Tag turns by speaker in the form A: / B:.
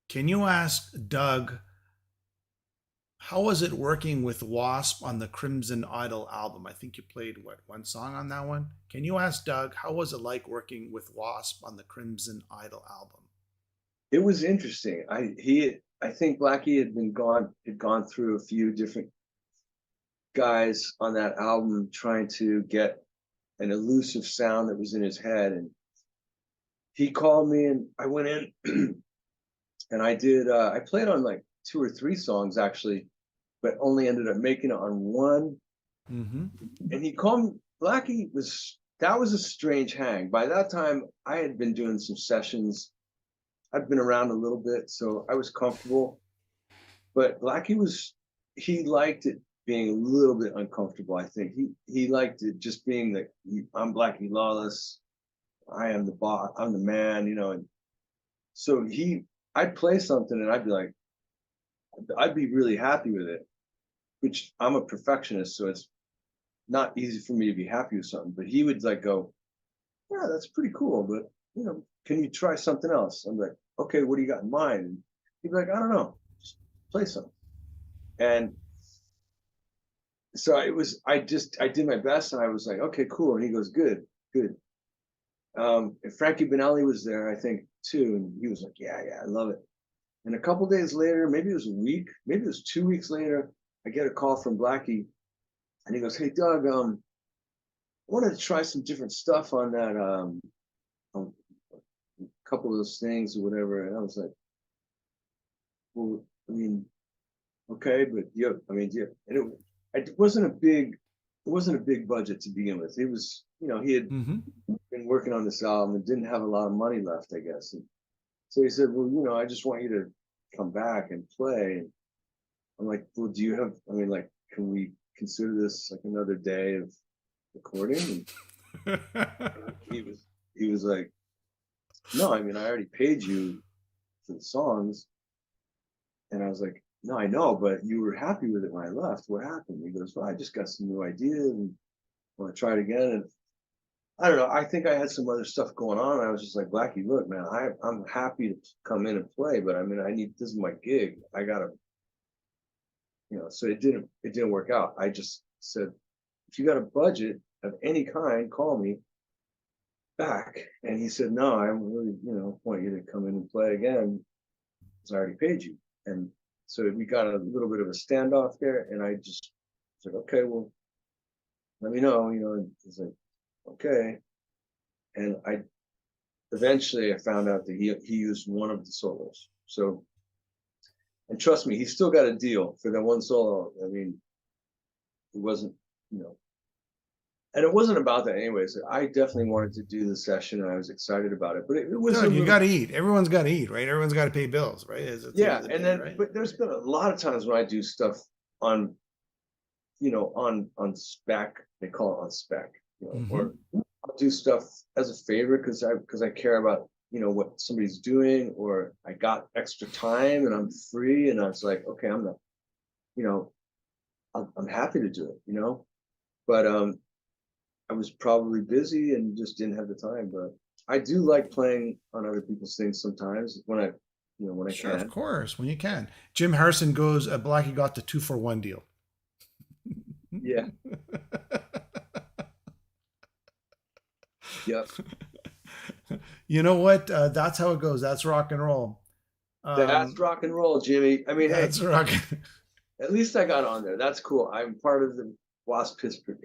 A: Can you ask Doug, how was it working with Wasp on the Crimson Idol album? I think you played what, one song on that one? Can you ask Doug, how was it like working with Wasp on the Crimson Idol album?
B: It was interesting. I think Blackie had gone through a few different guys on that album trying to get an elusive sound that was in his head. And he called me and I went in and I played on like two or three songs actually, but only ended up making it on one.
A: Mm-hmm.
B: And he called me. That was a strange hang. By that time, I had been doing some sessions. I'd been around a little bit, so I was comfortable. But he liked it being a little bit uncomfortable. I think he liked it just being like, I'm Blackie Lawless. I am the boss. I'm the man, you know. And so I'd play something and I'd be really happy with it, which I'm a perfectionist, so it's not easy for me to be happy with something. But he would like go, yeah, that's pretty cool, but can you try something else? I'm like, okay, what do you got in mind? And he'd be like, I don't know, just play something. And so I did my best, and I was like, okay, cool. And he goes, good, good. And Frankie Benelli was there, I think, too, and he was like, yeah, I love it. And a couple days later, maybe it was a week, maybe it was 2 weeks later, I get a call from Blackie, and he goes, hey, Doug, I wanted to try some different stuff on that, on a couple of those things or whatever. And I was like, well, I mean, okay, but yeah, I mean, yeah, and it wasn't a big budget to begin with. It was, he had
A: Mm-hmm.
B: been working on this album and didn't have a lot of money left, I guess. And so he said, well, I just want you to come back and play. And I'm like, well, I mean, like, can we consider this like another day of recording? And he was like, no, I mean, I already paid you for the songs. And I was like, no, I know, but you were happy with it when I left. What happened? He goes, well, I just got some new ideas and I want to try it again. And I don't know. I think I had some other stuff going on. I was just like, Blackie, look, man, I'm happy to come in and play, but I mean, this is my gig. I gotta, so it didn't work out. I just said, if you got a budget of any kind, call me back. And he said, no, I really, want you to come in and play again because I already paid you. And so we got a little bit of a standoff there. And I just said, okay, well, let me know, and he's like, okay. And eventually I found out that he used one of the solos. So, and trust me, he still got a deal for that one solo. I mean, it wasn't, and it wasn't about that anyways. I definitely wanted to do the session and I was excited about it, but it was a
A: Doug, you
B: little,
A: got to eat. Everyone's got to eat, right? Everyone's got to pay bills, right? Is at the end
B: yeah.
A: of the
B: And
A: day,
B: then,
A: right?
B: but there's been a lot of times when I do stuff on, on spec, they call it on spec,
A: Mm-hmm.
B: or I'll do stuff as a favor because I care about, what somebody's doing, or I got extra time and I'm free. And I was like, okay, I'm not, you know, I'm happy to do it, but, I was probably busy and just didn't have the time. But I do like playing on other people's things sometimes when I
A: Sure, of
B: can.
A: course, when you can. Jim Harrison goes, Blackie got the 2-for-1 deal.
B: Yeah. Yep.
A: You know what? That's how it goes. That's rock and roll.
B: That's
A: Um,
B: rock and roll, Jimmy. I mean, hey,
A: that's rock.
B: at least I got on there. That's cool. I'm part of the W.A.S.P history.